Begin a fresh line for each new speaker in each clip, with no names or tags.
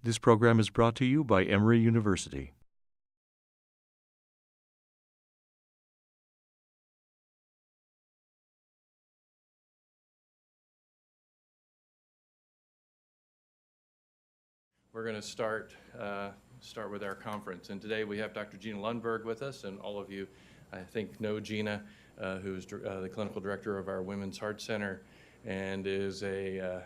This program is brought to you by Emory University. We're going to start with our conference, and today we have Dr. Gina Lundberg with us, and all of you, I think, know Gina, who's the clinical director of our Women's Heart Center, and is a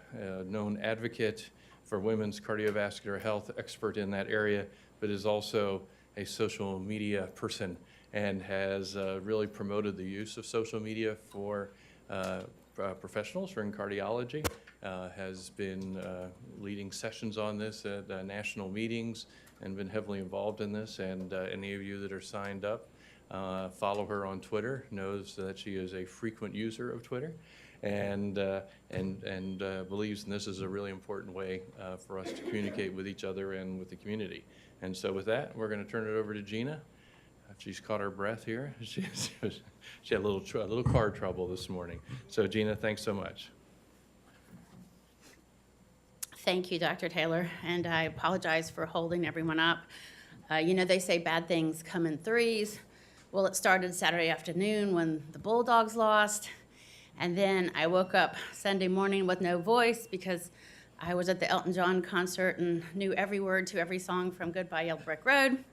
known advocate for women's cardiovascular health, expert in that area, but is also a social media person and has really promoted the use of social media for professionals for in cardiology, has been leading sessions on this at national meetings and been heavily involved in this. And any of you that are signed up, follow her on Twitter, knows that she is a frequent user of Twitter, and believes this is a really important way for us to communicate with each other and with the community. And so with that, we're going to turn it over to Gina. She's caught her breath here. She had a little car trouble this morning. So Gina, thanks so much.
Thank you, Dr. Taylor, and I apologize for holding everyone up. You know, they say bad things come in threes. Well, it started Saturday afternoon when the Bulldogs lost, and then I woke up Sunday morning with no voice because I was at the Elton John concert and knew every word to every song from Goodbye Yellow Brick Road.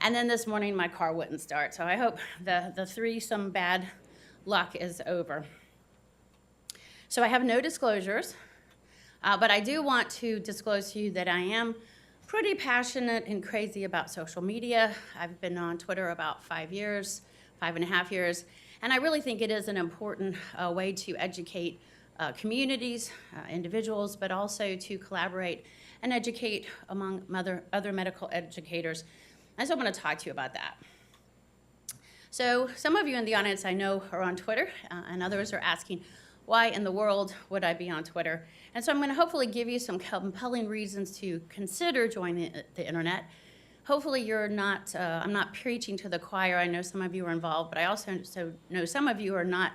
And then this morning my car wouldn't start, so I hope the threesome bad luck is over. So I have no disclosures. But I do want to disclose to you that I am pretty passionate and crazy about social media. I've been on Twitter about 5 years, 5.5 years, and I really think it is an important way to educate communities, individuals, but also to collaborate and educate among other medical educators. And so I'm going to talk to you about that. So some of you in the audience I know are on Twitter, and others are asking, why in the world would I be on Twitter? And so I'm going to hopefully give you some compelling reasons to consider joining the internet. Hopefully you're not, I'm not preaching to the choir. I know some of you are involved, but I also know some of you are not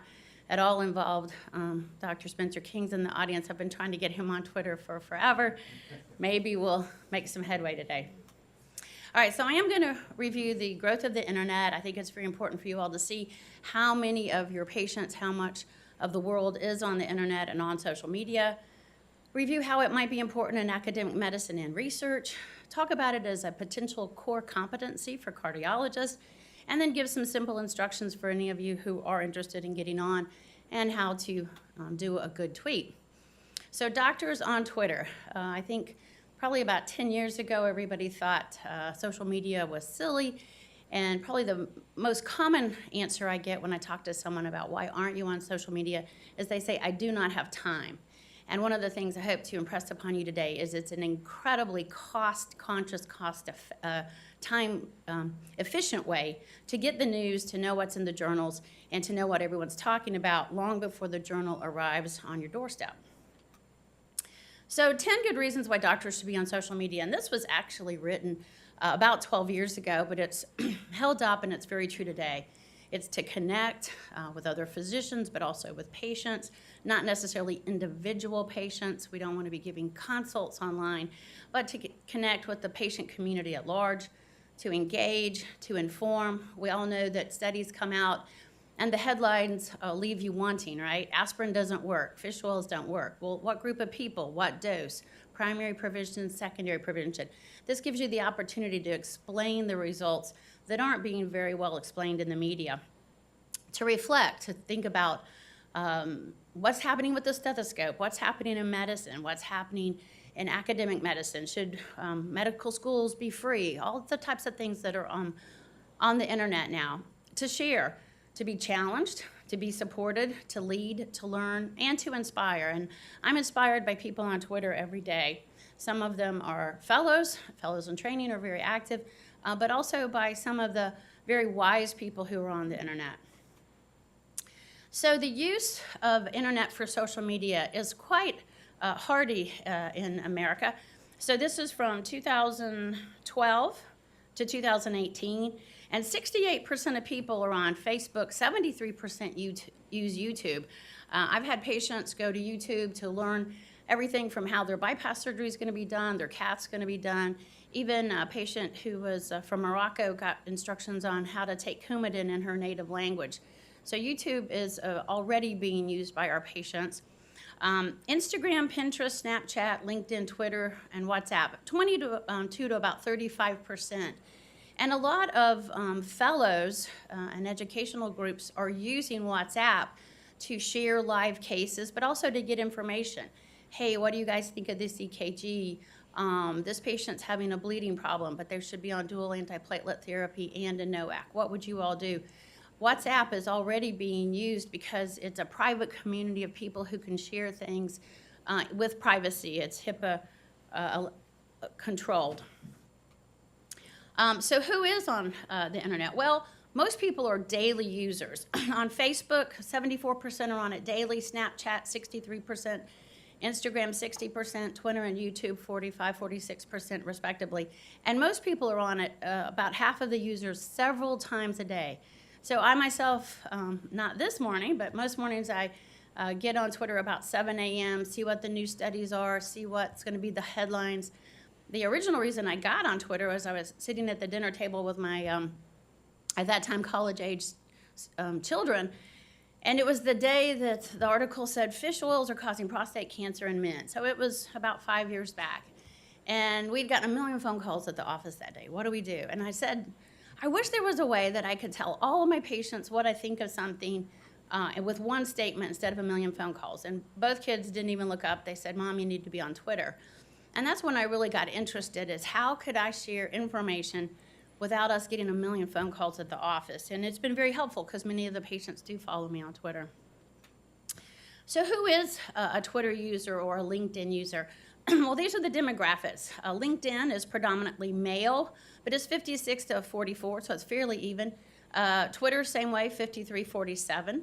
at all involved. Dr. Spencer King's in the audience. I've been trying to get him on Twitter for forever. Maybe we'll make some headway today. All right, so I am going to review the growth of the internet. I think it's very important for you all to see how many of your patients, how much of the world is on the internet and on social media, review how it might be important in academic medicine and research, talk about it as a potential core competency for cardiologists, and then give some simple instructions for any of you who are interested in getting on and how to do a good tweet. So doctors on Twitter, I think probably about 10 years ago, everybody thought social media was silly. And probably the most common answer I get when I talk to someone about why aren't you on social media is they say, I do not have time. And one of the things I hope to impress upon you today is it's an incredibly cost-conscious, time-efficient way to get the news, to know what's in the journals, and to know what everyone's talking about long before the journal arrives on your doorstep. So 10 good reasons why doctors should be on social media. And this was actually written about 12 years ago, but it's held up and it's very true today. It's to connect with other physicians, but also with patients, not necessarily individual patients. We don't want to be giving consults online, but to connect with the patient community at large, to engage, to inform. We all know that studies come out and the headlines leave you wanting, right? Aspirin doesn't work, fish oils don't work. Well, what group of people, what dose? Primary prevention, secondary prevention. This gives you the opportunity to explain the results that aren't being very well explained in the media. To reflect, to think about what's happening with the stethoscope, what's happening in medicine, what's happening in academic medicine, should medical schools be free, all the types of things that are on the internet now. To share, to be challenged, to be supported, to lead, to learn, and to inspire. And I'm inspired by people on Twitter every day. Some of them are fellows in training are very active, but also by some of the very wise people who are on the internet. So the use of internet for social media is quite hardy in America. So this is from 2012 to 2018. And 68% of people are on Facebook, 73% use YouTube. I've had patients go to YouTube to learn everything from how their bypass surgery is going to be done, their cath's going to be done. Even a patient who was from Morocco got instructions on how to take Coumadin in her native language. So YouTube is already being used by our patients. Instagram, Pinterest, Snapchat, LinkedIn, Twitter, and WhatsApp, 22 to about 35%. And a lot of fellows and educational groups are using WhatsApp to share live cases, but also to get information. Hey, what do you guys think of this EKG? This patient's having a bleeding problem, but they should be on dual antiplatelet therapy and a NOAC. What would you all do? WhatsApp is already being used because it's a private community of people who can share things with privacy. It's HIPAA controlled. So who is on the internet? Well, most people are daily users. On Facebook, 74% are on it daily, Snapchat, 63%, Instagram, 60%, Twitter and YouTube, 45, 46% respectively. And most people are on it, about half of the users, several times a day. So I myself, not this morning, but most mornings I get on Twitter about 7 a.m., see what the new studies are, see what's going to be the headlines. The original reason I got on Twitter was I was sitting at the dinner table with my, at that time, college-age children, and it was the day that the article said fish oils are causing prostate cancer in men. So it was about 5 years back. And we'd gotten 1 million phone calls at the office that day. What do we do? And I said, I wish there was a way that I could tell all of my patients what I think of something with one statement instead of 1 million phone calls. And both kids didn't even look up. They said, Mom, you need to be on Twitter. And that's when I really got interested, is how could I share information without us getting 1 million phone calls at the office? And it's been very helpful because many of the patients do follow me on Twitter. So who is a Twitter user or a LinkedIn user? Well, these are the demographics. LinkedIn is predominantly male, but it's 56 to 44, so it's fairly even. Twitter, same way, 53-47.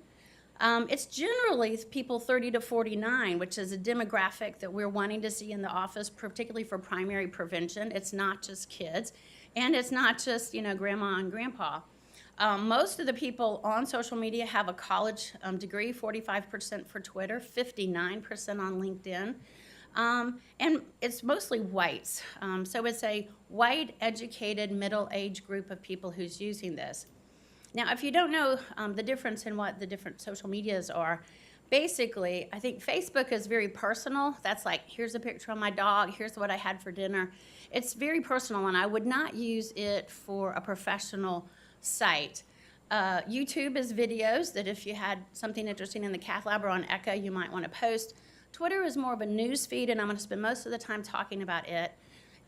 It's generally people 30 to 49, which is a demographic that we're wanting to see in the office, particularly for primary prevention. It's not just kids, and it's not just, grandma and grandpa. Most of the people on social media have a college degree, 45% for Twitter, 59% on LinkedIn. And it's mostly whites. So it's a white, educated, middle-aged group of people who's using this. Now, if you don't know the difference in what the different social medias are, basically, I think Facebook is very personal. That's like, here's a picture of my dog, here's what I had for dinner. It's very personal, and I would not use it for a professional site. YouTube is videos that if you had something interesting in the cath lab or on Echo, you might want to post. Twitter is more of a news feed, and I'm going to spend most of the time talking about it.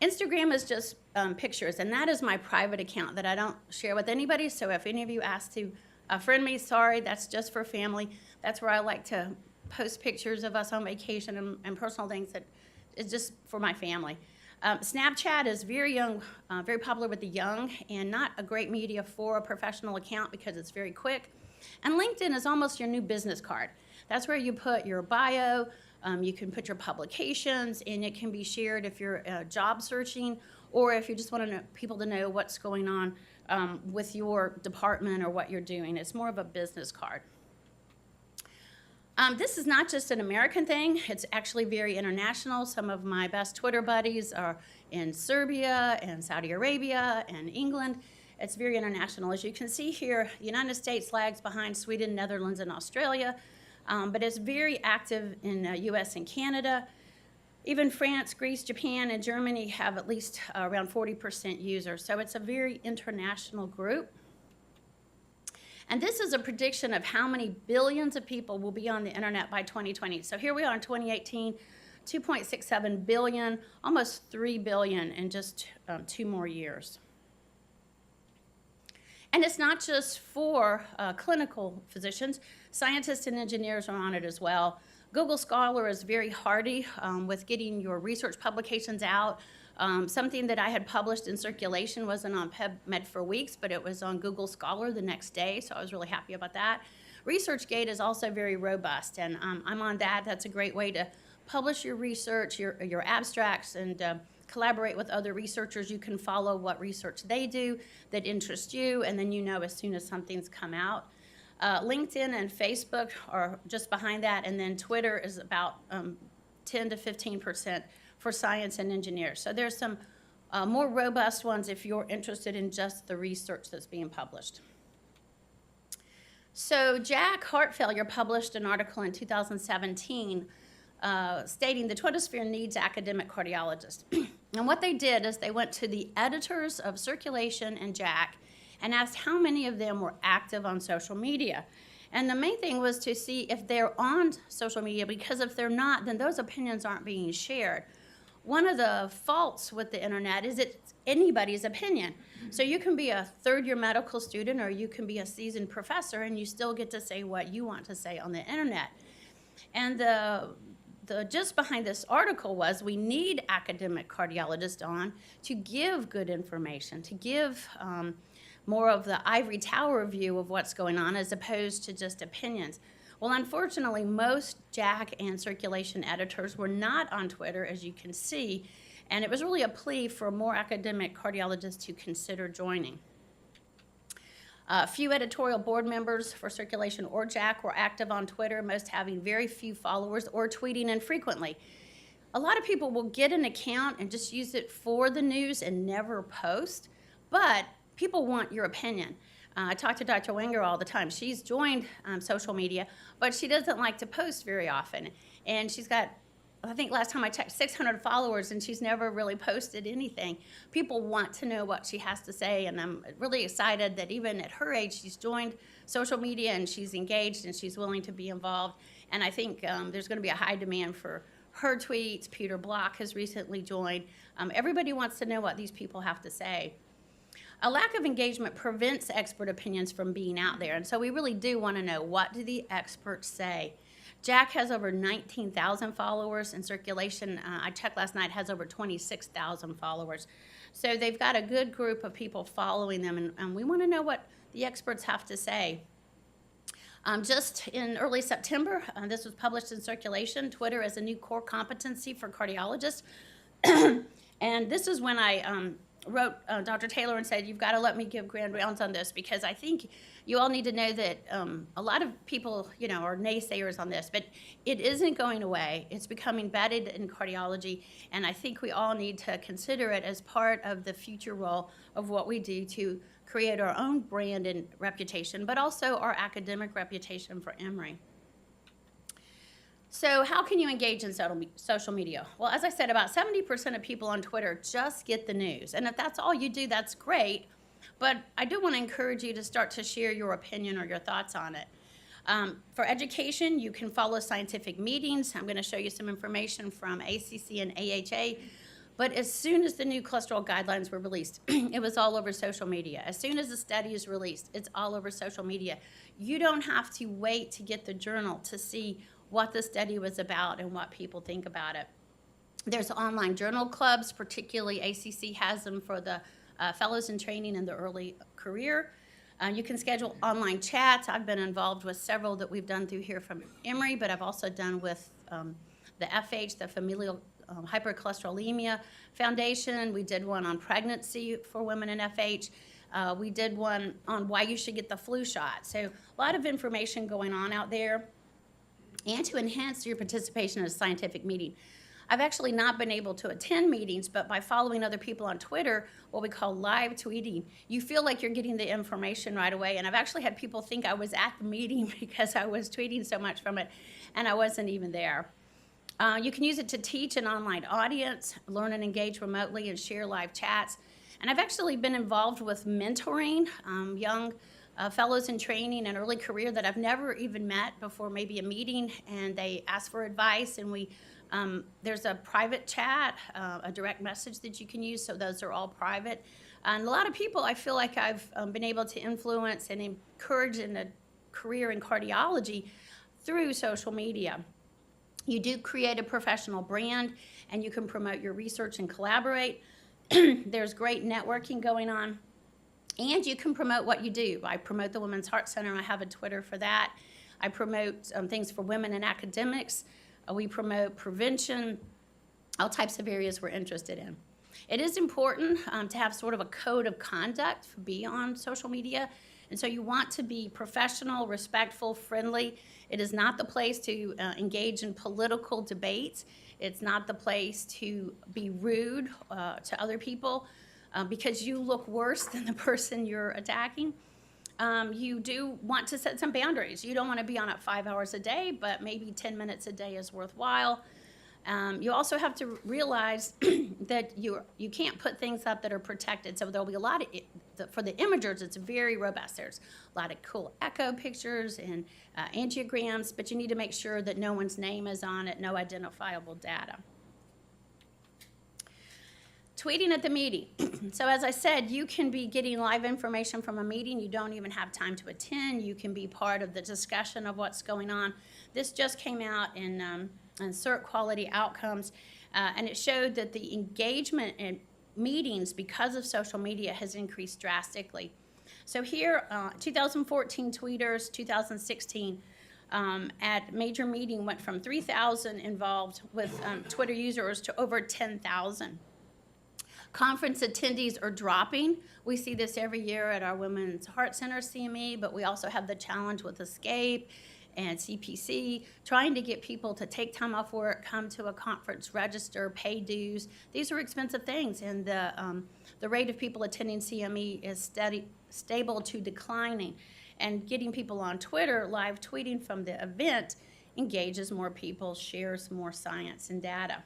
Instagram is just pictures, and that is my private account that I don't share with anybody. So if any of you ask to friend me, sorry, that's just for family. That's where I like to post pictures of us on vacation and personal things that is just for my family. Snapchat is very young, very popular with the young, and not a great media for a professional account because it's very quick. And LinkedIn is almost your new business card. That's where you put your bio. You can put your publications, and it can be shared if you're job searching or if you just want people to know what's going on with your department or what you're doing. It's more of a business card. This is not just an American thing. It's actually very international. Some of my best Twitter buddies are in Serbia and Saudi Arabia and England. It's very international. As you can see here, the United States lags behind Sweden, Netherlands, and Australia. But it's very active in US and Canada. Even France, Greece, Japan, and Germany have at least around 40% users. So it's a very international group. And this is a prediction of how many billions of people will be on the internet by 2020. So here we are in 2018, 2.67 billion, almost 3 billion in just 2 more years. And it's not just for clinical physicians. Scientists and engineers are on it as well. Google Scholar is very hardy with getting your research publications out. Something that I had published in circulation wasn't on PublMed for weeks, but it was on Google Scholar the next day, so I was really happy about that. ResearchGate is also very robust, and I'm on that. That's a great way to publish your research, your abstracts, and collaborate with other researchers. You can follow what research they do that interests you, and then you know as soon as something's come out. LinkedIn and Facebook are just behind that, and then Twitter is about 10 to 15% for science and engineers. So there's some more robust ones if you're interested in just the research that's being published. So JACC Heart Failure published an article in 2017 stating the 20th sphere needs academic cardiologists. And what they did is they went to the editors of Circulation and JACC and asked how many of them were active on social media. And the main thing was to see if they're on social media, because if they're not, then those opinions aren't being shared. One of the faults with the internet is it's anybody's opinion. So you can be a third-year medical student or you can be a seasoned professor and you still get to say what you want to say on the internet. And the gist behind this article was we need academic cardiologists on to give good information, to give more of the ivory tower view of what's going on as opposed to just opinions. Well, unfortunately, most JACC and Circulation editors were not on Twitter, as you can see, and it was really a plea for more academic cardiologists to consider joining. A few editorial board members for Circulation or JACC were active on Twitter, most having very few followers or tweeting infrequently. A lot of people will get an account and just use it for the news and never post, but people want your opinion. I talk to Dr. Wenger all the time. She's joined social media, but she doesn't like to post very often. And she's got, I think last time I checked, 600 followers, and she's never really posted anything. People want to know what she has to say, and I'm really excited that even at her age, she's joined social media, and she's engaged, and she's willing to be involved. And I think there's going to be a high demand for her tweets. Peter Block has recently joined. Everybody wants to know what these people have to say. A lack of engagement prevents expert opinions from being out there, and so we really do want to know, what do the experts say? JACC has over 19,000 followers, and Circulation, I checked last night, has over 26,000 followers. So they've got a good group of people following them, and we want to know what the experts have to say. Just in early September, this was published in Circulation, Twitter as a new core competency for cardiologists. And this is when I wrote Dr. Taylor and said, you've got to let me give grand rounds on this, because I think you all need to know that a lot of people, are naysayers on this, but it isn't going away. It's becoming embedded in cardiology, and I think we all need to consider it as part of the future role of what we do to create our own brand and reputation, but also our academic reputation for Emory. So how can you engage in social media? Well, as I said, about 70% of people on Twitter just get the news. And if that's all you do, that's great. But I do want to encourage you to start to share your opinion or your thoughts on it. For education, you can follow scientific meetings. I'm going to show you some information from ACC and AHA. But as soon as the new cholesterol guidelines were released, it was all over social media. As soon as the study is released, it's all over social media. You don't have to wait to get the journal to see what the study was about and what people think about it. There's online journal clubs, particularly ACC has them for the fellows in training in the early career. You can schedule online chats. I've been involved with several that we've done through here from Emory, but I've also done with the FH, the Familial Hypercholesterolemia Foundation. We did one on pregnancy for women in FH. We did one on why you should get the flu shot. So a lot of information going on out there. And to enhance your participation in a scientific meeting. I've actually not been able to attend meetings, but by following other people on Twitter, what we call live tweeting, you feel like you're getting the information right away. And I've actually had people think I was at the meeting because I was tweeting so much from it, and I wasn't even there. You can use it to teach an online audience, learn and engage remotely, and share live chats. And I've actually been involved with mentoring young fellows in training and early career that I've never even met before maybe a meeting, and they ask for advice, and there's a private chat, a direct message that you can use, so those are all private. And a lot of people I feel like I've been able to influence and encourage in a career in cardiology through social media. You do create a professional brand, and you can promote your research and collaborate. There's great networking going on. And you can promote what you do. I promote the Women's Heart Center. I have a Twitter for that. I promote things for women in academics. We promote prevention, all types of areas we're interested in. It is important to have sort of a code of conduct to be on social media. And so you want to be professional, respectful, friendly. It is not the place to engage in political debates. It's not the place to be rude to other people because you look worse than the person you're attacking. You do want to set some boundaries. You don't want to be on it 5 hours a day, but maybe 10 minutes a day is worthwhile. You also have to realize that you can't put things up that are protected. So there'll be a lot of, for the imagers, it's very robust. There's a lot of cool echo pictures and angiograms, but you need to make sure that no one's name is on it, no identifiable data. Tweeting at the meeting. So as I said, you can be getting live information from a meeting. You don't even have time to attend. You can be part of the discussion of what's going on. This just came out in CERT Quality Outcomes, and it showed that the engagement in meetings because of social media has increased drastically. So here, 2014 tweeters, 2016 at major meeting went from 3,000 involved with Twitter users to over 10,000. Conference attendees are dropping. We see this every year at our Women's Heart Center CME, but we also have the challenge with Escape and CPC, trying to get people to take time off work, come to a conference, register, pay dues. These are expensive things, and the rate of people attending CME is stable to declining. And getting people on Twitter, live tweeting from the event, engages more people, shares more science and data.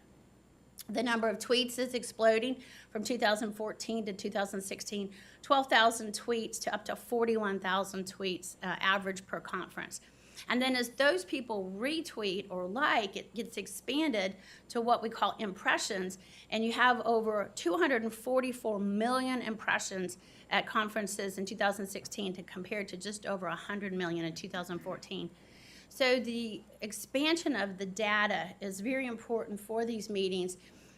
The number of tweets is exploding from 2014 to 2016, 12,000 tweets to up to 41,000 tweets average per conference. And then as those people retweet or like, it gets expanded to what we call impressions, and you have over 244 million impressions at conferences in 2016 to compare to just over 100 million in 2014. So the expansion of the data is very important for these meetings,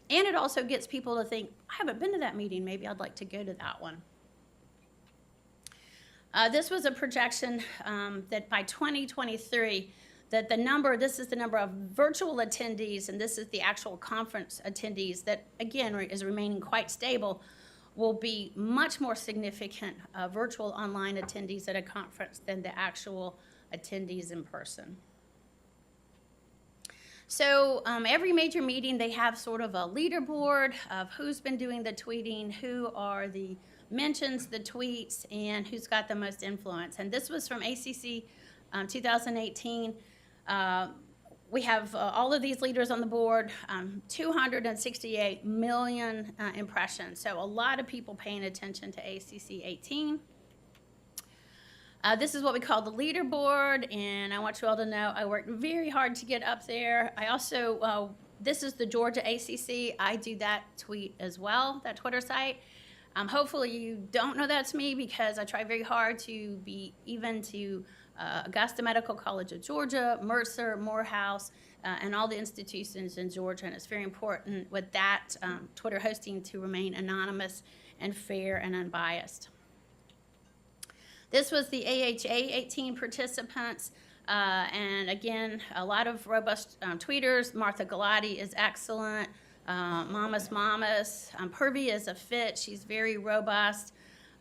and it also gets people to think, I haven't been to that meeting, maybe I'd like to go to that one. This was a projection that by 2023, that this is the number of virtual attendees, and this is the actual conference attendees that, again, is remaining quite stable, will be much more significant virtual online attendees at a conference than the actual attendees in person. So every major meeting, they have sort of a leaderboard of who's been doing the tweeting, who are the mentions, the tweets, and who's got the most influence. And this was from ACC 2018. We have all of these leaders on the board, 268 million impressions. So a lot of people paying attention to ACC 18. This is what we call the leaderboard, and I want you all to know I worked very hard to get up there. I also, this is the Georgia ACC. I do that tweet as well, that Twitter site. Hopefully you don't know that's me because I try very hard to be even to Augusta Medical College of Georgia, Mercer, Morehouse, and all the institutions in Georgia, and it's very important with that Twitter hosting to remain anonymous and fair and unbiased. This was the AHA 18 participants, and again, a lot of robust tweeters. Martha Galati is excellent. Mamas, Purvi is a fit. She's very robust.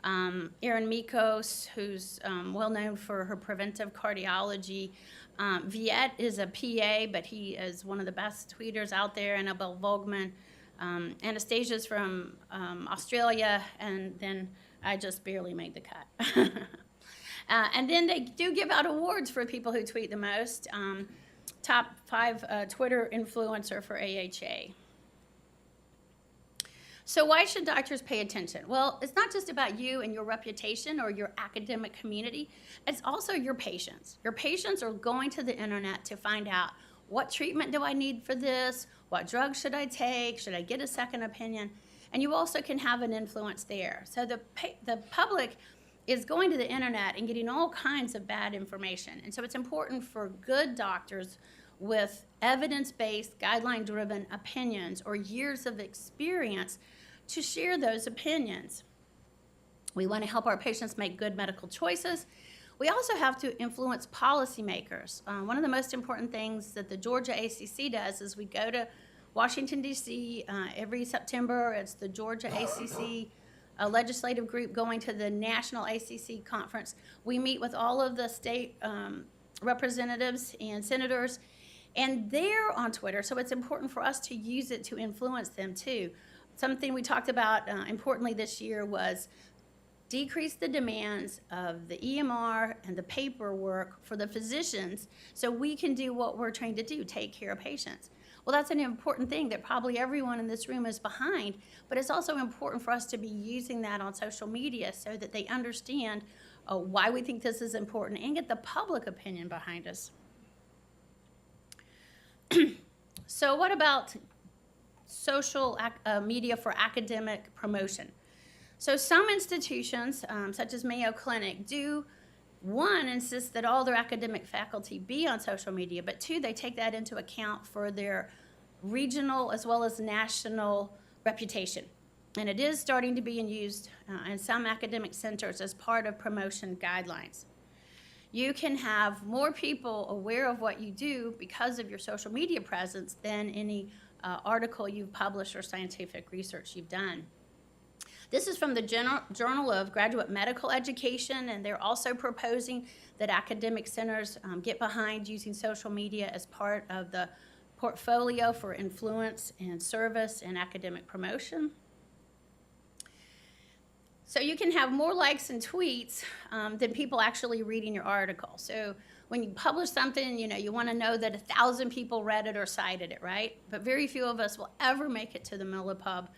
Erin Mikos, who's well known for her preventive cardiology. Viet is a PA, but he is one of the best tweeters out there. Annabelle Vogman. Anastasia's from Australia, and then I just barely made the cut. And then they do give out awards for people who tweet the most. Top 5 Twitter influencer for AHA. So why should doctors pay attention? Well, it's not just about you and your reputation or your academic community. It's also your patients. Your patients are going to the internet to find out, what treatment do I need for this? What drug should I take? Should I get a second opinion? And you also can have an influence there. So the public is going to the internet and getting all kinds of bad information. And so it's important for good doctors with evidence-based, guideline-driven opinions or years of experience to share those opinions. We want to help our patients make good medical choices. We also have to influence policymakers. One of the most important things that the Georgia ACC does is we go to Washington, D.C. Every September. It's the Georgia ACC legislative group going to the National ACC conference. We meet with all of the state representatives and senators, And they're on Twitter, so it's important for us to use it to influence them too. Something we talked about importantly this year was decrease the demands of the EMR and the paperwork for the physicians so we can do what we're trained to do, take care of patients. Well, that's an important thing that probably everyone in this room is behind, but it's also important for us to be using that on social media so that they understand why we think this is important and get the public opinion behind us. So what about social media for academic promotion? So some institutions, such as Mayo Clinic, do, one, insist that all their academic faculty be on social media, but two, they take that into account for their regional as well as national reputation. And it is starting to be used in some academic centers as part of promotion guidelines. You can have more people aware of what you do because of your social media presence than any article you've published or scientific research you've done. This is from the Journal of Graduate Medical Education, and they're also proposing that academic centers get behind using social media as part of the portfolio for influence and service and academic promotion. So you can have more likes and tweets than people actually reading your article. So when you publish something, you want to know that 1,000 people read it or cited it, right? But very few of us will ever make it to the Millipub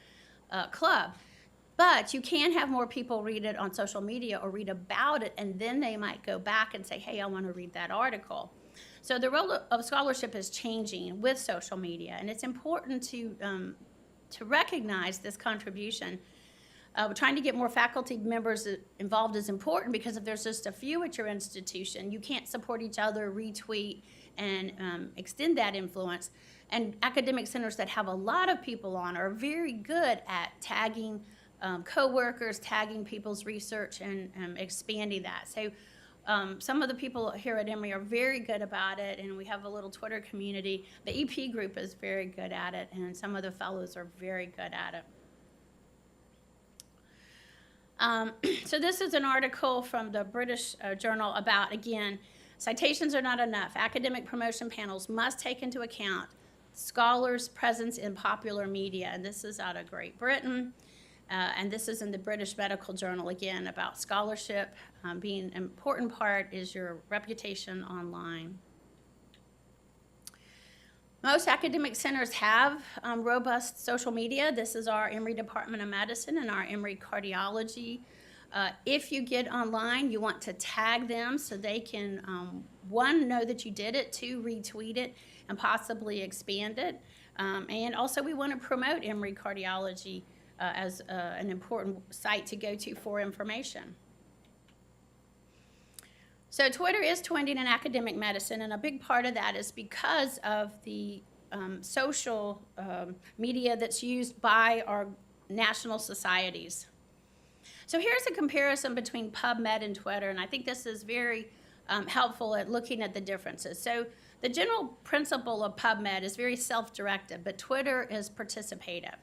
Club. But you can have more people read it on social media or read about it, and then they might go back and say, hey, I want to read that article. So the role of scholarship is changing with social media, and it's important to recognize this contribution. Trying to get more faculty members involved is important because if there's just a few at your institution, you can't support each other, retweet, and extend that influence. And academic centers that have a lot of people on are very good at tagging co-workers, tagging people's research, and expanding that. So some of the people here at Emory are very good about it, and we have a little Twitter community. The EP group is very good at it, and some of the fellows are very good at it. So this is an article from the British Journal about, again, citations are not enough. Academic promotion panels must take into account scholars' presence in popular media, and this is out of Great Britain. And this is in the British Medical Journal, again, about scholarship. Being an important part is your reputation online. Most academic centers have robust social media. This is our Emory Department of Medicine and our Emory Cardiology. If you get online, you want to tag them so they can, one, know that you did it, two, retweet it, and possibly expand it. And also we want to promote Emory Cardiology as an important site to go to for information. So Twitter is trending in academic medicine, and a big part of that is because of the social media that's used by our national societies. So here's a comparison between PubMed and Twitter, and I think this is very helpful at looking at the differences. So the general principle of PubMed is very self-directed, but Twitter is participative.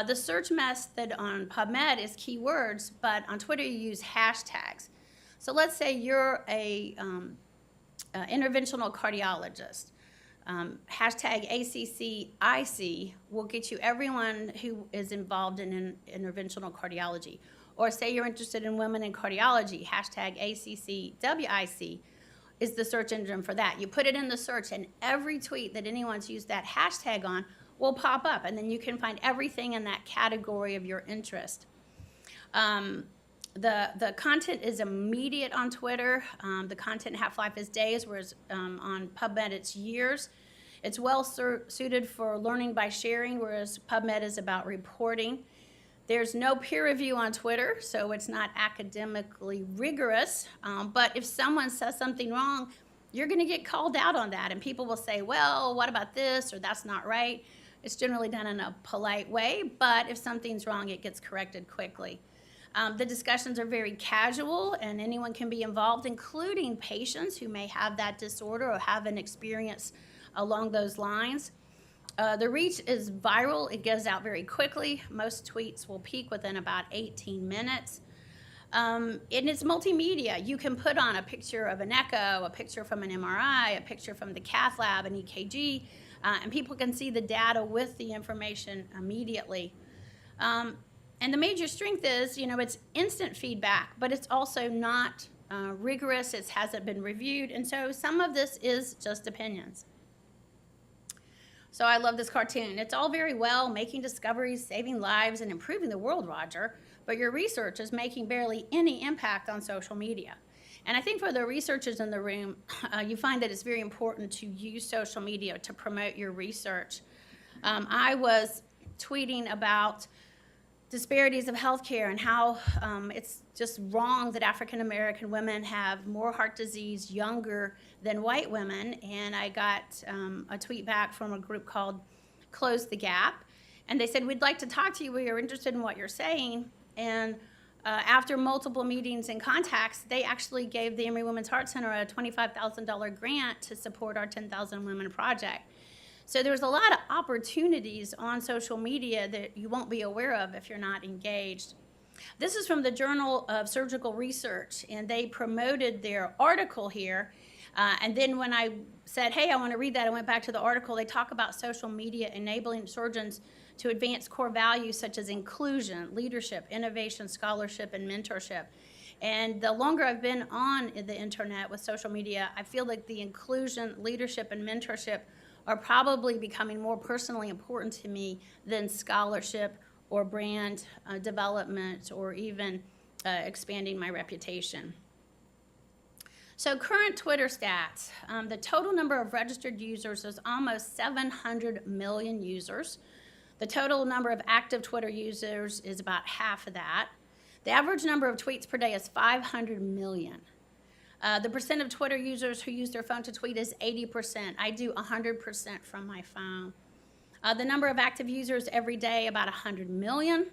The search method on PubMed is keywords, but on Twitter you use hashtags. So let's say you're a interventional cardiologist. Hashtag ACC will get you everyone who is involved in interventional cardiology. Or say you're interested in women in cardiology, hashtag ACCWIC is the search engine for that. You put it in the search, and every tweet that anyone's used that hashtag on will pop up, and then you can find everything in that category of your interest. The content is immediate on Twitter. The content half-life is days, whereas on PubMed it's years. It's well suited for learning by sharing, whereas PubMed is about reporting. There's no peer review on Twitter, so it's not academically rigorous. But if someone says something wrong, you're going to get called out on that, and people will say, well, what about this, or that's not right. It's generally done in a polite way, but if something's wrong, it gets corrected quickly. The discussions are very casual, and anyone can be involved, including patients who may have that disorder or have an experience along those lines. The reach is viral. It goes out very quickly. Most tweets will peak within about 18 minutes. And it's multimedia. You can put on a picture of an echo, a picture from an MRI, a picture from the cath lab, an EKG, and people can see the data with the information immediately. And the major strength is, it's instant feedback, but it's also not rigorous. It hasn't been reviewed. And so some of this is just opinions. So I love this cartoon. It's all very well making discoveries, saving lives, and improving the world, Roger, but your research is making barely any impact on social media. And I think for the researchers in the room, you find that it's very important to use social media to promote your research. I was tweeting about disparities of healthcare and how it's just wrong that African American women have more heart disease younger than white women. And I got a tweet back from a group called Close the Gap. And they said, we'd like to talk to you. We are interested in what you're saying. And after multiple meetings and contacts, they actually gave the Emory Women's Heart Center a $25,000 grant to support our 10,000 Women project. So there's a lot of opportunities on social media that you won't be aware of if you're not engaged. This is from the Journal of Surgical Research, and they promoted their article here. And then when I said, hey, I want to read that, I went back to the article. They talk about social media enabling surgeons to advance core values such as inclusion, leadership, innovation, scholarship, and mentorship. And the longer I've been on the internet with social media, I feel like the inclusion, leadership, and mentorship are probably becoming more personally important to me than scholarship or brand development or even expanding my reputation. So current Twitter stats, the total number of registered users is almost 700 million users. The total number of active Twitter users is about half of that. The average number of tweets per day is 500 million. The percent of Twitter users who use their phone to tweet is 80%. I do 100% from my phone. The number of active users every day, about 100 million.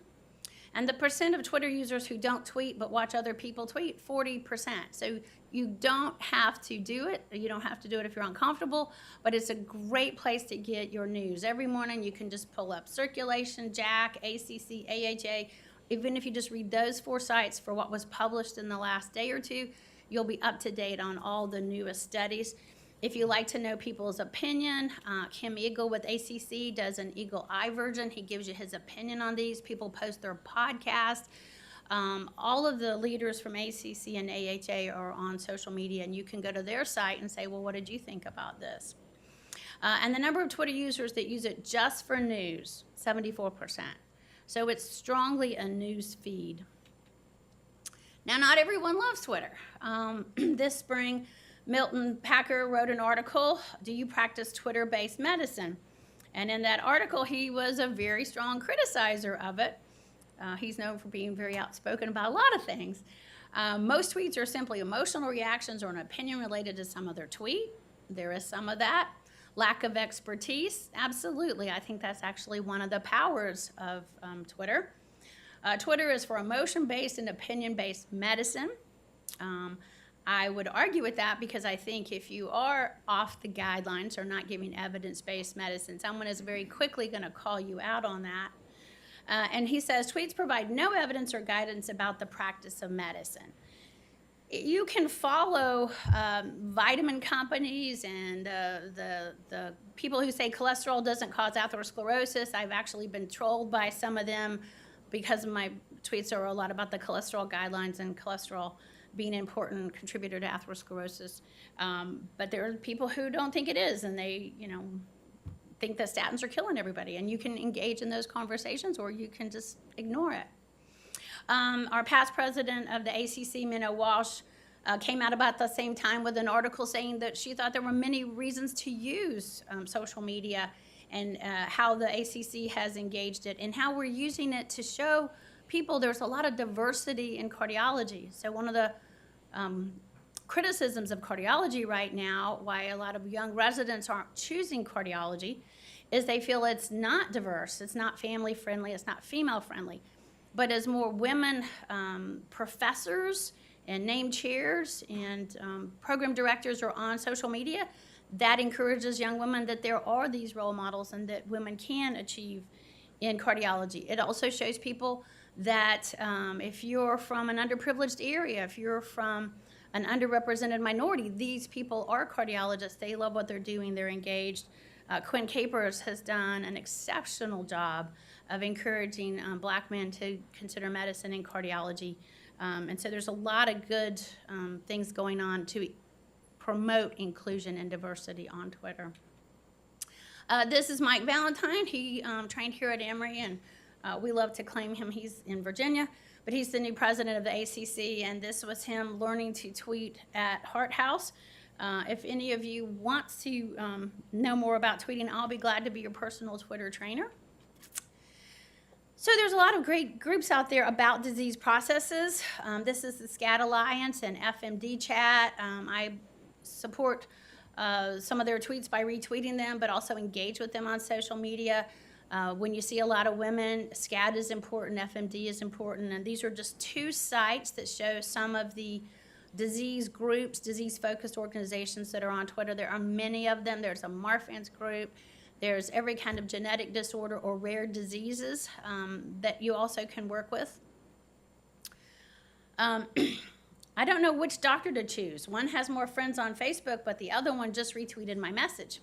And the percent of Twitter users who don't tweet but watch other people tweet, 40%. So you don't have to do it. You don't have to do it if you're uncomfortable, but it's a great place to get your news. Every morning you can just pull up Circulation, JACC, ACC, AHA. Even if you just read those 4 sites for what was published in the last day or two, you'll be up to date on all the newest studies. If you like to know people's opinion, Kim Eagle with ACC does an Eagle Eye version. He gives you his opinion on these. People post their podcast. All of the leaders from ACC and AHA are on social media, and you can go to their site and say, well, what did you think about this? And the number of Twitter users that use it just for news, 74%. So it's strongly a news feed. Now, not everyone loves Twitter. This spring, Milton Packer wrote an article, Do You Practice Twitter-Based Medicine? And in that article, he was a very strong criticizer of it. He's known for being very outspoken about a lot of things. Most tweets are simply emotional reactions or an opinion related to some other tweet. There is some of that. Lack of expertise, absolutely. I think that's actually one of the powers of Twitter. Twitter is for emotion-based and opinion-based medicine. I would argue with that because I think if you are off the guidelines or not giving evidence-based medicine, someone is very quickly going to call you out on that. And he says, tweets provide no evidence or guidance about the practice of medicine. You can follow vitamin companies and the people who say cholesterol doesn't cause atherosclerosis. I've actually been trolled by some of them because my tweets are a lot about the cholesterol guidelines and cholesterol being an important contributor to atherosclerosis. But there are people who don't think it is, and they, think that statins are killing everybody. And you can engage in those conversations, or you can just ignore it. Our past president of the ACC, Minna Walsh, came out about the same time with an article saying that she thought there were many reasons to use social media and how the ACC has engaged it and how we're using it to show people there's a lot of diversity in cardiology. So one of the criticisms of cardiology right now, why a lot of young residents aren't choosing cardiology, is they feel it's not diverse, it's not family friendly, it's not female friendly. But as more women professors and named chairs and program directors are on social media, that encourages young women that there are these role models and that women can achieve in cardiology. It also shows people that if you're from an underprivileged area, if you're from an underrepresented minority, these people are cardiologists. They love what they're doing. They're engaged. Quinn Capers has done an exceptional job of encouraging Black men to consider medicine and cardiology. And so there's a lot of good things going on to promote inclusion and diversity on Twitter. This is Mike Valentine. He trained here at Emory, and we love to claim him. He's in Virginia, but he's the new president of the ACC, and this was him learning to tweet at Heart House. If any of you want to know more about tweeting, I'll be glad to be your personal Twitter trainer. So there's a lot of great groups out there about disease processes. This is the SCAT Alliance and FMD Chat. I support some of their tweets by retweeting them, but also engage with them on social media. When you see a lot of women, SCAT is important, FMD is important, and these are just two sites that show some of the disease groups, disease-focused organizations that are on Twitter. There are many of them. There's a Marfan's group. There's every kind of genetic disorder or rare diseases that you also can work with. I don't know which doctor to choose. One has more friends on Facebook, but the other one just retweeted my message.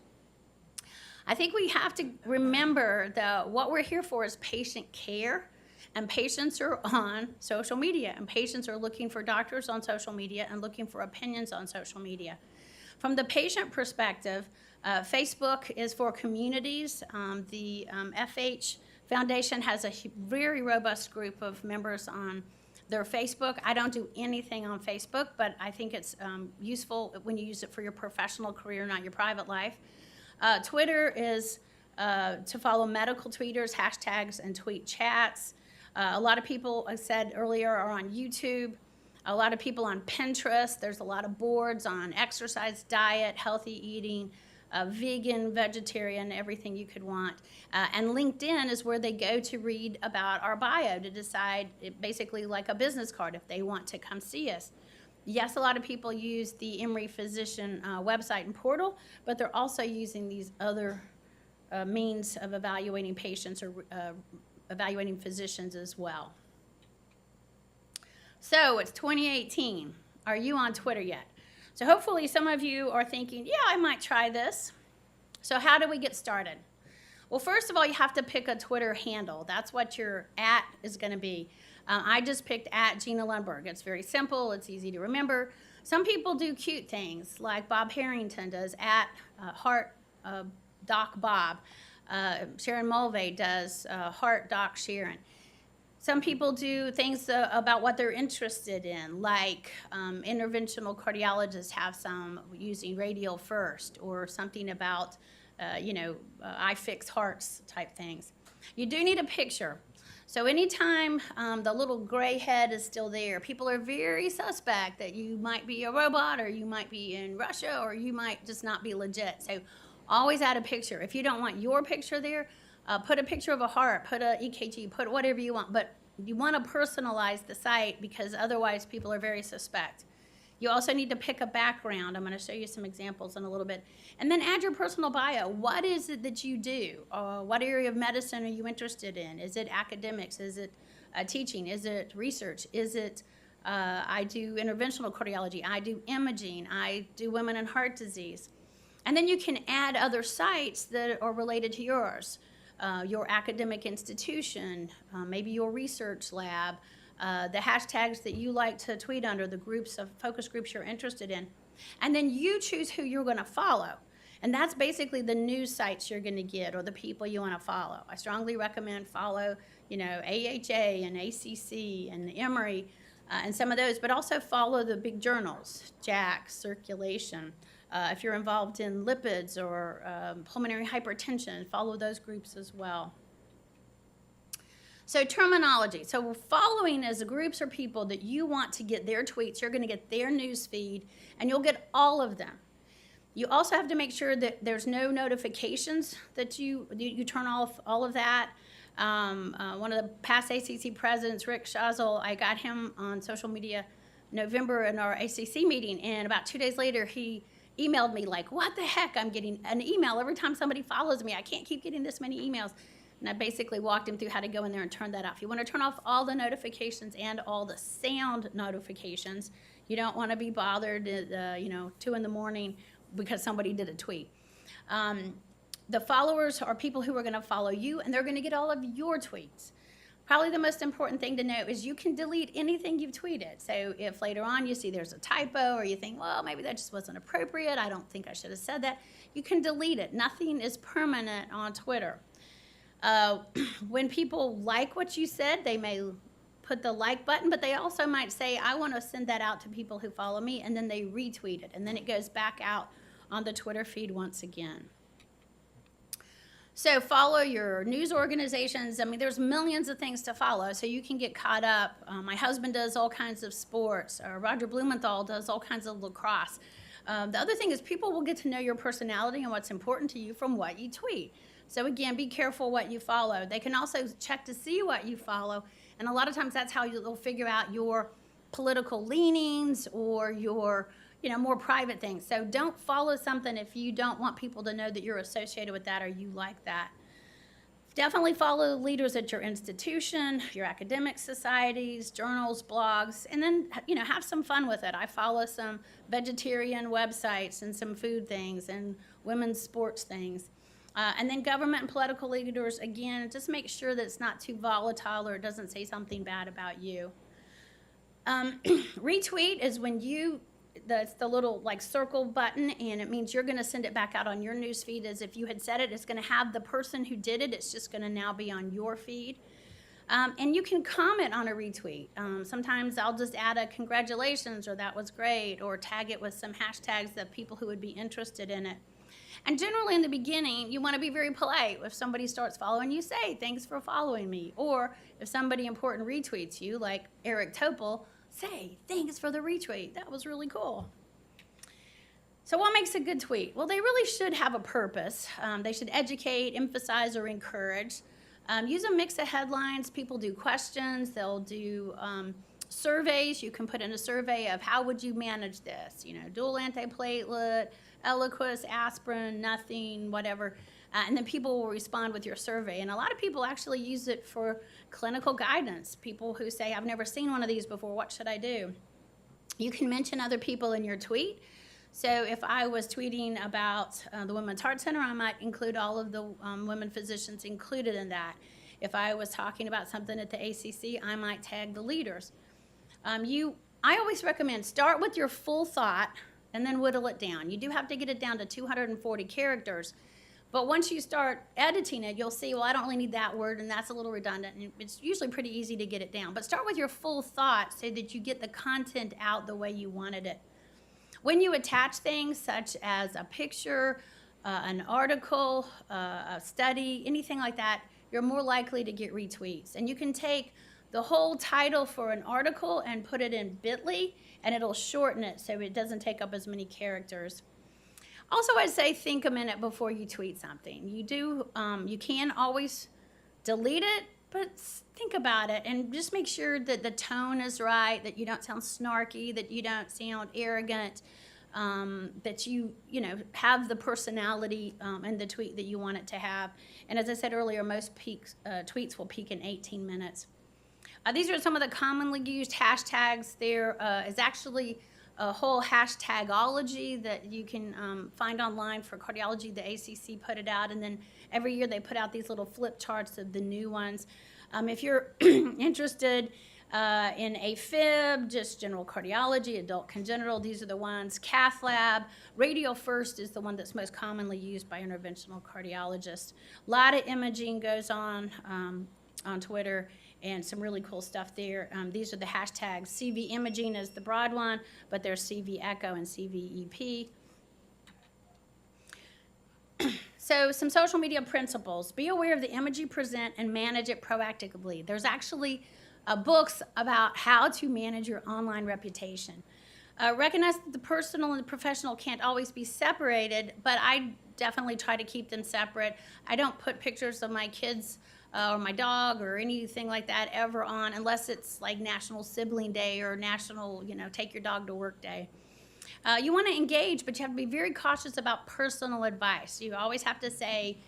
I think we have to remember that what we're here for is patient care, and patients are on social media, and patients are looking for doctors on social media and looking for opinions on social media. From the patient perspective, Facebook is for communities. The FH Foundation has a very robust group of members on their Facebook. I don't do anything on Facebook, but I think it's useful when you use it for your professional career, not your private life. Twitter is to follow medical tweeters, hashtags, and tweet chats. A lot of people, I said earlier, are on YouTube. A lot of people on Pinterest. There's a lot of boards on exercise, diet, healthy eating, vegan, vegetarian, everything you could want. And LinkedIn is where they go to read about our bio, to decide, basically like a business card, if they want to come see us. Yes, a lot of people use the Emory Physician website and portal, but they're also using these other means of evaluating patients or evaluating physicians as well. So it's 2018. Are you on Twitter yet? So hopefully some of you are thinking, yeah, I might try this. So how do we get started? Well, first of all, you have to pick a Twitter handle. That's what your @ is going to be. I just picked @ Gina Lundberg. It's very simple. It's easy to remember. Some people do cute things, like Bob Harrington does Heart Doc Bob. Sharon Mulvey does Heart Doc Sharon. Some people do things about what they're interested in, like interventional cardiologists have some using radial first, or something about, I fix hearts type things. You do need a picture. So anytime the little gray head is still there, people are very suspect that you might be a robot, or you might be in Russia, or you might just not be legit. So always add a picture. If you don't want your picture there, put a picture of a heart, put a EKG, put whatever you want. But you want to personalize the site, because otherwise people are very suspect. You also need to pick a background. I'm going to show you some examples in a little bit. And then add your personal bio. What is it that you do? What area of medicine are you interested in? Is it academics? Is it teaching? Is it research? Is it, I do interventional cardiology. I do imaging. I do women and heart disease. And then you can add other sites that are related to yours. Your academic institution, maybe your research lab, the hashtags that you like to tweet under, the groups of focus groups you're interested in. And then you choose who you're going to follow. And that's basically the news sites you're going to get, or the people you want to follow. I strongly recommend follow, AHA and ACC and Emory and some of those, but also follow the big journals, JACC, Circulation. If you're involved in lipids or pulmonary hypertension, follow those groups as well. So terminology. So following is groups or people that you want to get their tweets. You're going to get their news feed, and you'll get all of them. You also have to make sure that there's no notifications, that you turn off all of that. One of the past ACC presidents, Rick Shazel, I got him on social media November in our ACC meeting, and about 2 days later, he emailed me like, what the heck, I'm getting an email every time somebody follows me. I can't keep getting this many emails. And I basically walked him through how to go in there and turn that off. You want to turn off all the notifications and all the sound notifications. You don't want to be bothered at 2 in the morning because somebody did a tweet. The followers are people who are going to follow you, and they're going to get all of your tweets. Probably the most important thing to know is you can delete anything you've tweeted. So if later on you see there's a typo or you think, well, maybe that just wasn't appropriate, I don't think I should have said that, you can delete it. Nothing is permanent on Twitter. When people like what you said, they may put the like button, but they also might say, I want to send that out to people who follow me, and then they retweet it, and then it goes back out on the Twitter feed once again. So follow your news organizations. I mean, there's millions of things to follow, so you can get caught up. My husband does all kinds of sports. Roger Blumenthal does all kinds of lacrosse. The other thing is people will get to know your personality and what's important to you from what you tweet. So again, be careful what you follow. They can also check to see what you follow, and a lot of times that's how they'll figure out your political leanings or your more private things. So don't follow something if you don't want people to know that you're associated with that or you like that. Definitely follow leaders at your institution, your academic societies, journals, blogs, and then have some fun with it. I follow some vegetarian websites and some food things and women's sports things. And then government and political leaders, again, just make sure that it's not too volatile or it doesn't say something bad about you. Retweet is when that's the little circle button, and it means you're going to send it back out on your news feed as if you had said it. It's going to have the person who did it. It's just going to now be on your feed. And you can comment on a retweet. Sometimes I'll just add a congratulations or that was great, or tag it with some hashtags that people who would be interested in it. And generally in the beginning, you want to be very polite. If somebody starts following you, say, thanks for following me. Or if somebody important retweets you, like Eric Topol, say, thanks for the retweet. That was really cool. So what makes a good tweet? Well, they really should have a purpose. They should educate, emphasize, or encourage. Use a mix of headlines. People do questions. They'll do surveys. You can put in a survey of how would you manage this? Dual antiplatelet, Eliquis, aspirin, nothing, whatever. And then people will respond with your survey. And a lot of people actually use it for clinical guidance. People who say, I've never seen one of these before, what should I do? You can mention other people in your tweet. So if I was tweeting about the Women's Heart Center, I might include all of the women physicians included in that. If I was talking about something at the ACC, I might tag the leaders. I always recommend start with your full thought and then whittle it down. You do have to get it down to 240 characters. But once you start editing it, you'll see, well, I don't really need that word, and that's a little redundant. And it's usually pretty easy to get it down. But start with your full thought so that you get the content out the way you wanted it. When you attach things such as a picture, an article, a study, anything like that, you're more likely to get retweets. And you can take the whole title for an article and put it in bit.ly, and it'll shorten it so it doesn't take up as many characters. Also, I'd say think a minute before you tweet something. You can always delete it, but think about it and just make sure that the tone is right, that you don't sound snarky, that you don't sound arrogant, that you have the personality in the tweet that you want it to have. And as I said earlier, most tweets will peak in 18 minutes. These are some of the commonly used hashtags. There is actually a whole hashtagology that you can find online for cardiology. The ACC put it out, and then every year they put out these little flip charts of the new ones. If you're interested in AFib, just general cardiology, adult congenital, these are the ones. Cath lab, radial first is the one that's most commonly used by interventional cardiologists. A lot of imaging goes on Twitter, and some really cool stuff there. These are the hashtags. CV imaging is the broad one, but there's CV echo and CV EP. So some social media principles. Be aware of the image you present and manage it proactively. There's actually books about how to manage your online reputation. Recognize that the personal and the professional can't always be separated, but I definitely try to keep them separate. I don't put pictures of my kids or my dog or anything like that ever on unless it's like National Sibling Day or National, Take Your Dog to Work Day. You want to engage, but you have to be very cautious about personal advice. You always have to say,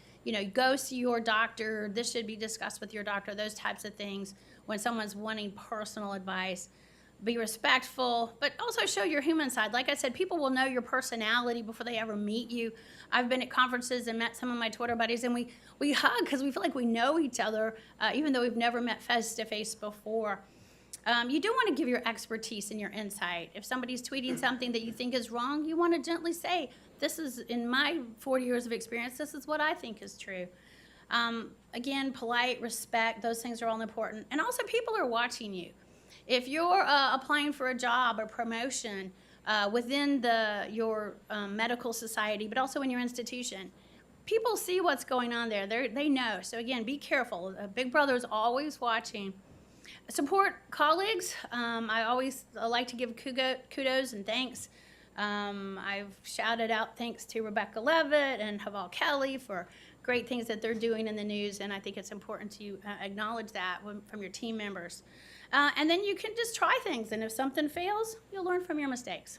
go see your doctor. This should be discussed with your doctor, those types of things. When someone's wanting personal advice, be respectful, but also show your human side. Like I said, people will know your personality before they ever meet you. I've been at conferences and met some of my Twitter buddies, and we hug because we feel like we know each other, even though we've never met face-to-face before. You do want to give your expertise and your insight. If somebody's tweeting something that you think is wrong, you want to gently say, this is, in my 40 years of experience, this is what I think is true. Again, polite, respect, those things are all important. And also, people are watching you. If you're applying for a job or promotion within your medical society, but also in your institution, people see what's going on there. They know. So again, be careful. Big Brother is always watching. Support colleagues. I always like to give kudos and thanks. I've shouted out thanks to Rebecca Levitt and Haval Kelly for great things that they're doing in the news, and I think it's important to acknowledge that from your team members. And then you can just try things, and if something fails, you'll learn from your mistakes.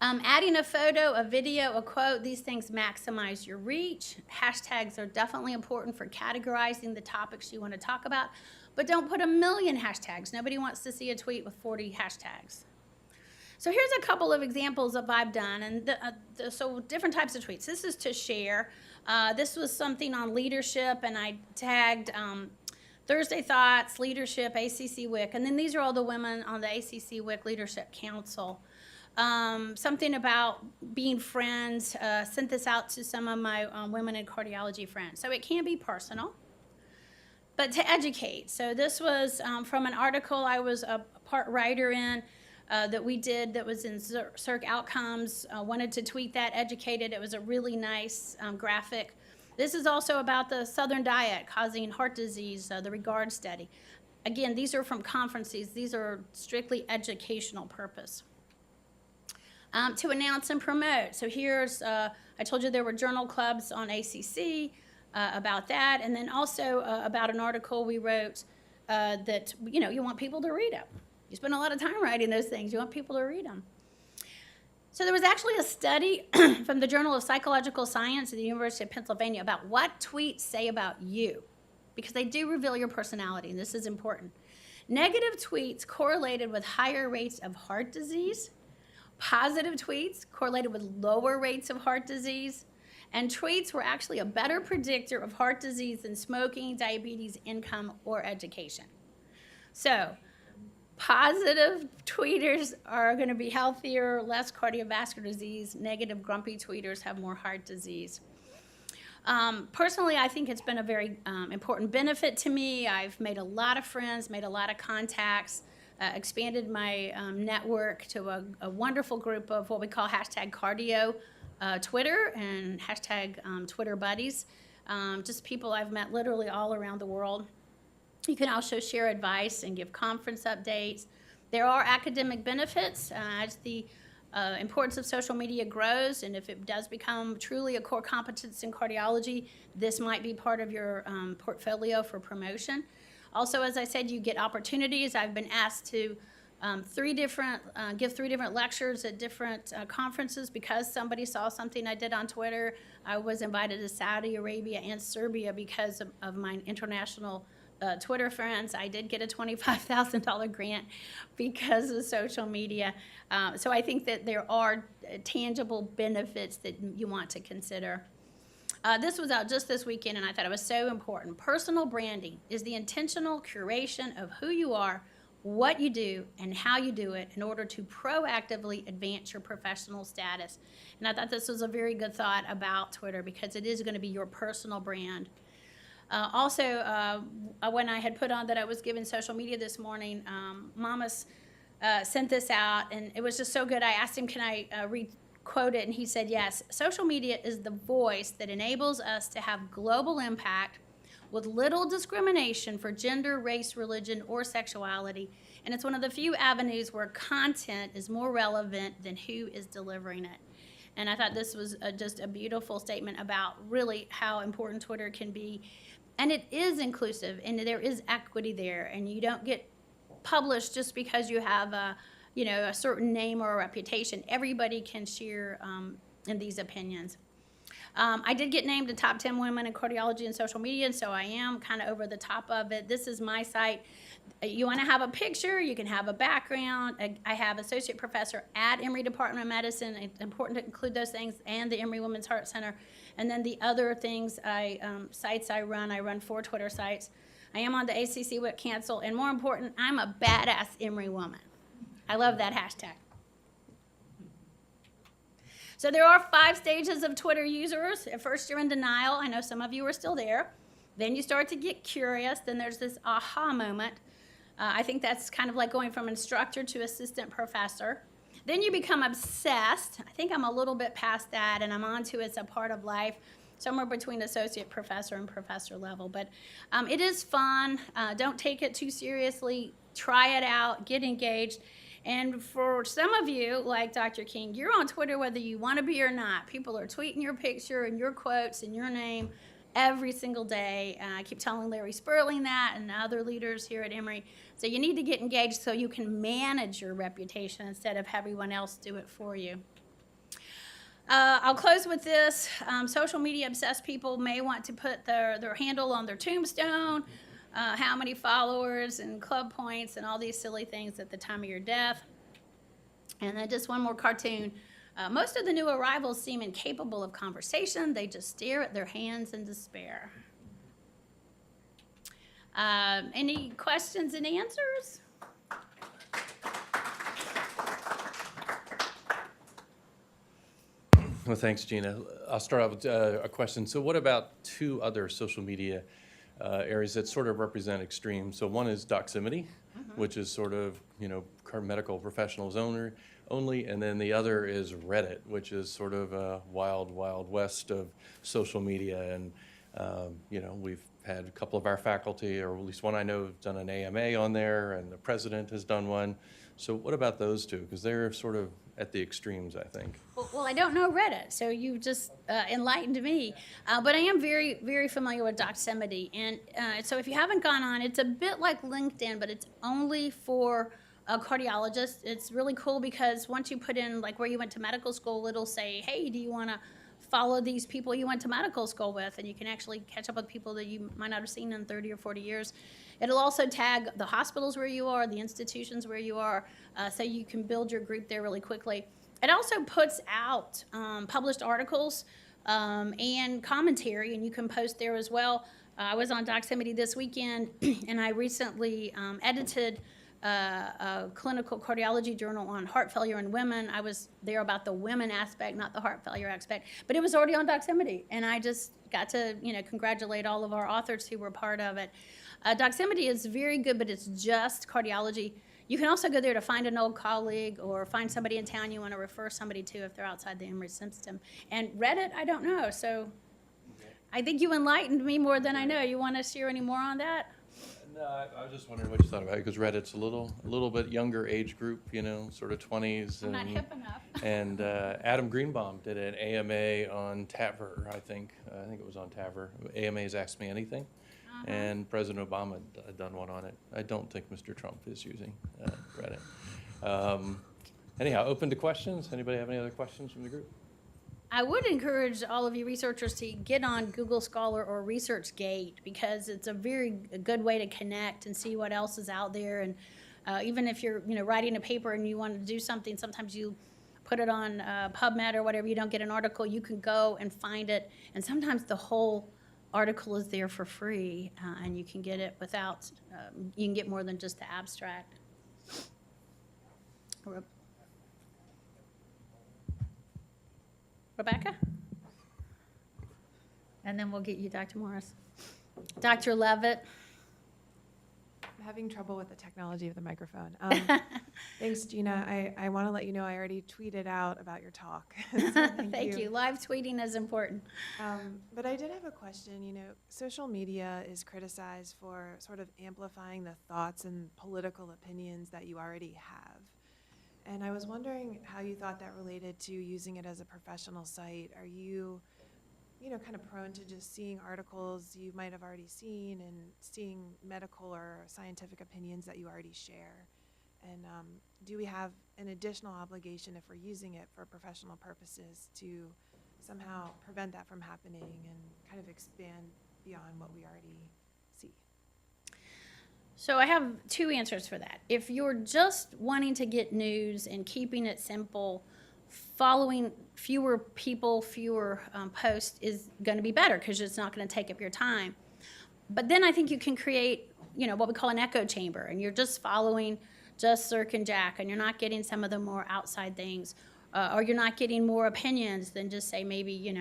Adding a photo, a video, a quote, these things maximize your reach. Hashtags are definitely important for categorizing the topics you want to talk about, but don't put 1 million hashtags. Nobody wants to see a tweet with 40 hashtags. So here's a couple of examples of I've done, and so different types of tweets. This is to share. This was something on leadership, and I tagged Thursday Thoughts, Leadership, ACC WIC, and then these are all the women on the ACC WIC Leadership Council. Something about being friends, sent this out to some of my women in cardiology friends. So it can be personal, but to educate. So this was from an article I was a part writer in that we did that was in CIRC Outcomes. Wanted to tweet that, educated. It was a really nice graphic. This is also about the Southern diet causing heart disease, the REGARD study. Again, these are from conferences. These are strictly educational purpose. To announce and promote. So here's, I told you there were journal clubs on ACC about that, and then also about an article we wrote that, you want people to read it. You spend a lot of time writing those things. You want people to read them. So there was actually a study from the Journal of Psychological Science at the University of Pennsylvania about what tweets say about you, because they do reveal your personality, and this is important. Negative tweets correlated with higher rates of heart disease. Positive tweets correlated with lower rates of heart disease, and tweets were actually a better predictor of heart disease than smoking, diabetes, income, or education. So positive tweeters are going to be healthier, less cardiovascular disease. Negative, grumpy tweeters have more heart disease. Personally, I think it's been a very important benefit to me. I've made a lot of friends, made a lot of contacts, expanded my network to a wonderful group of what we call hashtag cardio Twitter and hashtag Twitter buddies. Just people I've met literally all around the world. You can also share advice and give conference updates. There are academic benefits as the importance of social media grows, and if it does become truly a core competence in cardiology, this might be part of your portfolio for promotion. Also, as I said, you get opportunities. I've been asked to give 3 different lectures at different conferences because somebody saw something I did on Twitter. I was invited to Saudi Arabia and Serbia because of my international Twitter friends. I did get a $25,000 grant because of social media. So I think that there are tangible benefits that you want to consider. This was out just this weekend, and I thought it was so important. Personal branding is the intentional curation of who you are, what you do, and how you do it in order to proactively advance your professional status. And I thought this was a very good thought about Twitter because it is going to be your personal brand. Also, when I had put on that I was giving social media this morning, Mamas sent this out, and it was just so good. I asked him, can I quote it, and he said, yes. Social media is the voice that enables us to have global impact with little discrimination for gender, race, religion, or sexuality. And it's one of the few avenues where content is more relevant than who is delivering it. And I thought this was just a beautiful statement about really how important Twitter can be. And it is inclusive, and there is equity there, and you don't get published just because you have a certain name or a reputation. Everybody can share in these opinions. I did get named the top 10 women in cardiology and social media, and so I am kind of over the top of it. This is my site. You want to have a picture, you can have a background. I have associate professor at Emory Department of Medicine. It's important to include those things, and the Emory Women's Heart Center. And then the other things, sites I run 4 Twitter sites. I am on the ACC with Cancel, and more important, I'm a badass Emory woman. I love that hashtag. So there are 5 stages of Twitter users. At first, you're in denial. I know some of you are still there. Then you start to get curious. Then there's this aha moment. I think that's kind of like going from instructor to assistant professor. Then you become obsessed. I think I'm a little bit past that, and I'm on to it's a part of life, somewhere between associate professor and professor level. But it is fun. Don't take it too seriously. Try it out. Get engaged. And for some of you, like Dr. King, you're on Twitter whether you want to be or not. People are tweeting your picture and your quotes and your name every single day. I keep telling Larry Sperling that and other leaders here at Emory. So you need to get engaged so you can manage your reputation instead of everyone else do it for you. I'll close with this. Social media obsessed people may want to put their handle on their tombstone, how many followers and club points and all these silly things at the time of your death. And then just one more cartoon. Most of the new arrivals seem incapable of conversation. They just stare at their hands in despair. Any questions and answers?
Well, thanks, Gina. I'll start out with a question. So what about 2 other social media areas that sort of represent extremes? So one is Doximity, which is sort of, medical professionals only, and then the other is Reddit, which is sort of a wild, wild west of social media. And, we've had a couple of our faculty, or at least one I know, have done an AMA on there, and the president has done one. So what about those 2? Because they're sort of at the extremes, I think.
Well, I don't know Reddit, so you just enlightened me. But I am very, very familiar with Doximity. And so if you haven't gone on, it's a bit like LinkedIn, but it's only for cardiologists. It's really cool because once you put in like where you went to medical school, it'll say, hey, do you want to follow these people you went to medical school with? And you can actually catch up with people that you might not have seen in 30 or 40 years. It'll also tag the hospitals where you are, the institutions where you are, so you can build your group there really quickly. It also puts out published articles and commentary, and you can post there as well. I was on Doximity this weekend, and I recently edited a clinical cardiology journal on heart failure in women. I was there about the women aspect, not the heart failure aspect, but it was already on Doximity, and I just got to congratulate all of our authors who were part of it. Doximity is very good, but it's just cardiology. You can also go there to find an old colleague or find somebody in town you want to refer somebody to if they're outside the Emory system. And Reddit, I don't know, so I think you enlightened me more than I know. You want to share any more on that?
No, I was just wondering what you thought about it, because Reddit's a little bit younger age group, sort of 20s.
I'm not hip enough.
And Adam Greenbaum did an AMA on TAVR, I think it was on TAVR. AMA's Ask Me Anything. And President Obama had done one on it. I don't think Mr. Trump is using Reddit. Anyhow, open to questions. Anybody have any other questions from the group?
I would encourage all of you researchers to get on Google Scholar or ResearchGate, because it's a very good way to connect and see what else is out there. And even if you're writing a paper and you want to do something, sometimes you put it on PubMed or whatever, you don't get an article, you can go and find it. And sometimes the whole article is there for free, and you can get it without, you can get more than just the abstract. Rebecca? And then we'll get you Dr. Morris. Dr. Levitt.
I'm having trouble with the technology of the microphone. Thanks, Gina. I want to let you know I already tweeted out about your talk. So
Thank you. Live tweeting is important.
But I did have a question. Social media is criticized for sort of amplifying the thoughts and political opinions that you already have. And I was wondering how you thought that related to using it as a professional site. Are you kind of prone to just seeing articles you might have already seen and seeing medical or scientific opinions that you already share? And do we have an additional obligation if we're using it for professional purposes to somehow prevent that from happening and kind of expand beyond what we already see?
So I have two answers for that. If you're just wanting to get news and keeping it simple, following fewer people, fewer posts is going to be better because it's not going to take up your time. But then I think you can create, what we call an echo chamber, and you're just following just JACC and JACC, and you're not getting some of the more outside things, or you're not getting more opinions than just say maybe,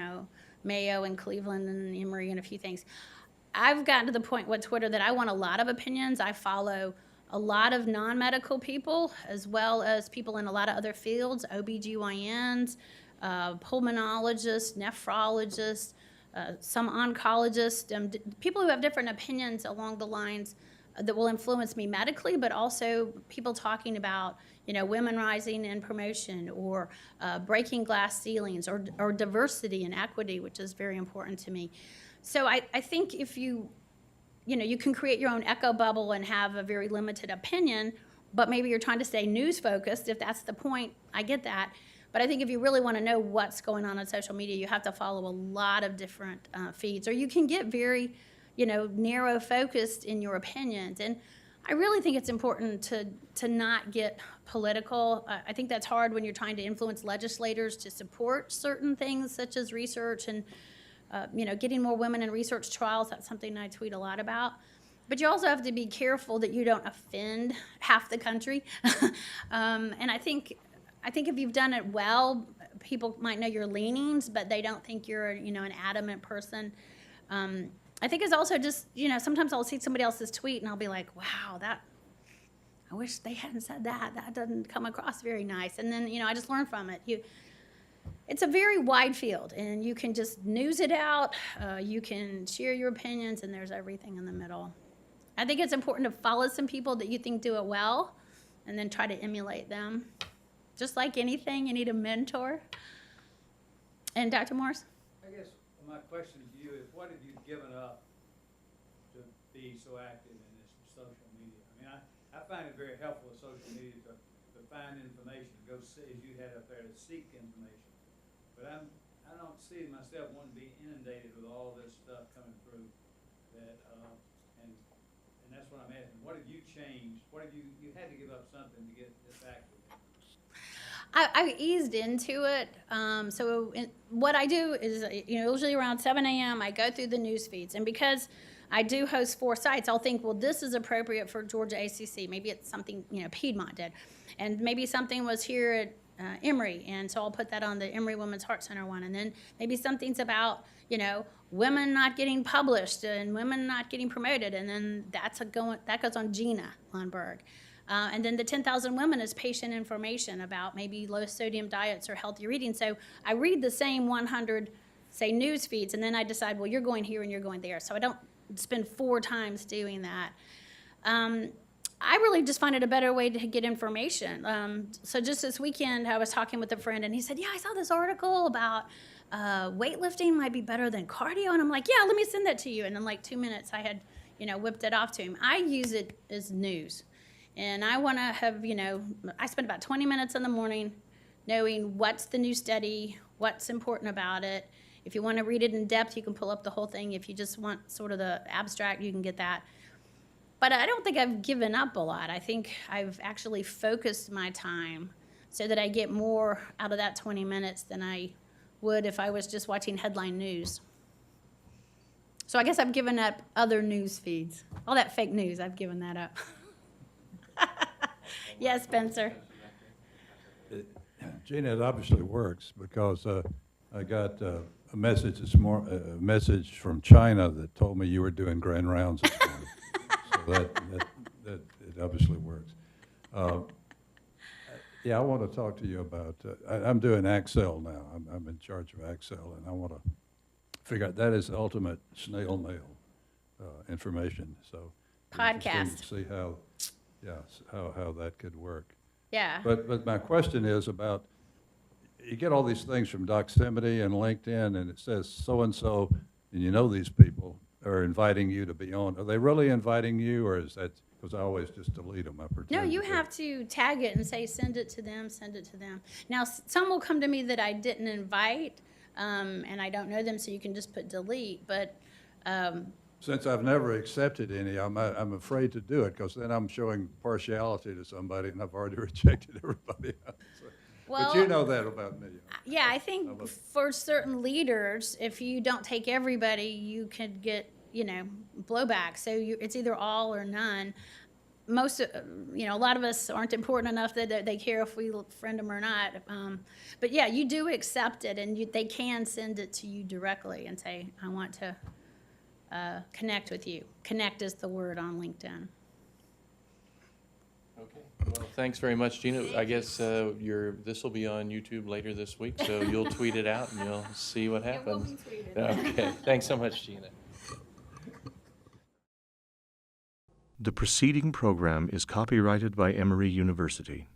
Mayo and Cleveland and Emory and a few things. I've gotten to the point with Twitter that I want a lot of opinions. I follow a lot of non-medical people as well as people in a lot of other fields, OBGYNs, pulmonologists, nephrologists, some oncologists, people who have different opinions along the lines that will influence me medically, but also people talking about, women rising in promotion or breaking glass ceilings or diversity and equity, which is very important to me. So I think if you can create your own echo bubble and have a very limited opinion, but maybe you're trying to stay news focused. If that's the point, I get that. But I think if you really want to know what's going on social media, you have to follow a lot of different feeds, or you can get very, narrow focused in your opinions. And I really think it's important to not get political. I think that's hard when you're trying to influence legislators to support certain things such as research and getting more women in research trials. That's something I tweet a lot about. But you also have to be careful that you don't offend half the country. And I think if you've done it well, people might know your leanings, but they don't think you're, an adamant person. I think it's also just, sometimes I'll see somebody else's tweet and I'll be like, wow, I wish they hadn't said that. That doesn't come across very nice. And then, I just learn from it. It's a very wide field, and you can just news it out. You can share your opinions, and there's everything in the middle. I think it's important to follow some people that you think do it well, and then try to emulate them. Just like anything, you need a mentor. And Dr. Morris?
I guess my question to you is, what have you given up to be so active in this social media? I mean, I find it very helpful with social media to find information, to go see, as you had up there, to seek information. But I don't see myself wanting to be inundated with all this stuff coming through. And that's what I'm asking. What have you changed? What have you had to give up something to get this active?
I eased into it. What I do is, usually around 7 a.m. I go through the news feeds, and because I do host 4 sites, I'll think, well, this is appropriate for Georgia ACC. Maybe it's something, Piedmont did. And maybe something was here at Emory, and so I'll put that on the Emory Women's Heart Center one. And then maybe something's about, women not getting published and women not getting promoted, and then that goes on Gina Lundberg. And then the 10,000 Women is patient information about maybe low sodium diets or healthy eating. So I read the same 100, say, news feeds, and then I decide, well, you're going here and you're going there. So I don't spend 4 times doing that. I really just find it a better way to get information. So just this weekend, I was talking with a friend, and he said, yeah, I saw this article about weightlifting might be better than cardio. And I'm like, yeah, let me send that to you. And in like 2 minutes, I had, whipped it off to him. I use it as news. And I want to have, I spend about 20 minutes in the morning knowing what's the new study, what's important about it. If you want to read it in depth, you can pull up the whole thing. If you just want sort of the abstract, you can get that. But I don't think I've given up a lot. I think I've actually focused my time so that I get more out of that 20 minutes than I would if I was just watching headline news. So I guess I've given up other news feeds. All that fake news, I've given that up. Yes, Spencer.
Gina, it obviously works because I got a message this morning, a message from China that told me you were doing grand rounds this morning. So that it obviously works. Yeah, I want to talk to you about. I'm doing Accel now. I'm in charge of Accel, and I want to figure out that is the ultimate snail mail information. So
Podcast.
See how. Yes, how that could work.
Yeah.
But my question is about, you get all these things from Doximity and LinkedIn, and it says so-and-so, and these people are inviting you to be on. Are they really inviting you, or is that, because I always just delete them, I pretend.
No, you have to tag it and say, send it to them, send it to them. Now, some will come to me that I didn't invite, and I don't know them, so you can just put delete, but,
Since I've never accepted any, I'm afraid to do it, because then I'm showing partiality to somebody, and I've already rejected everybody else. But you
well,
know that about me.
yeah, I think for certain leaders, if you don't take everybody, you could get, blowback. So it's either all or none. Most, a lot of us aren't important enough that they care if we friend them or not. But yeah, you do accept it, and they can send it to you directly and say, I want to connect with you. Connect is the word on LinkedIn.
Okay, well, thanks very much, Gina. I guess this will be on YouTube later this week, so you'll tweet it out and you'll see what happens. Okay, thanks so much, Gina.
The preceding program is copyrighted by Emory University.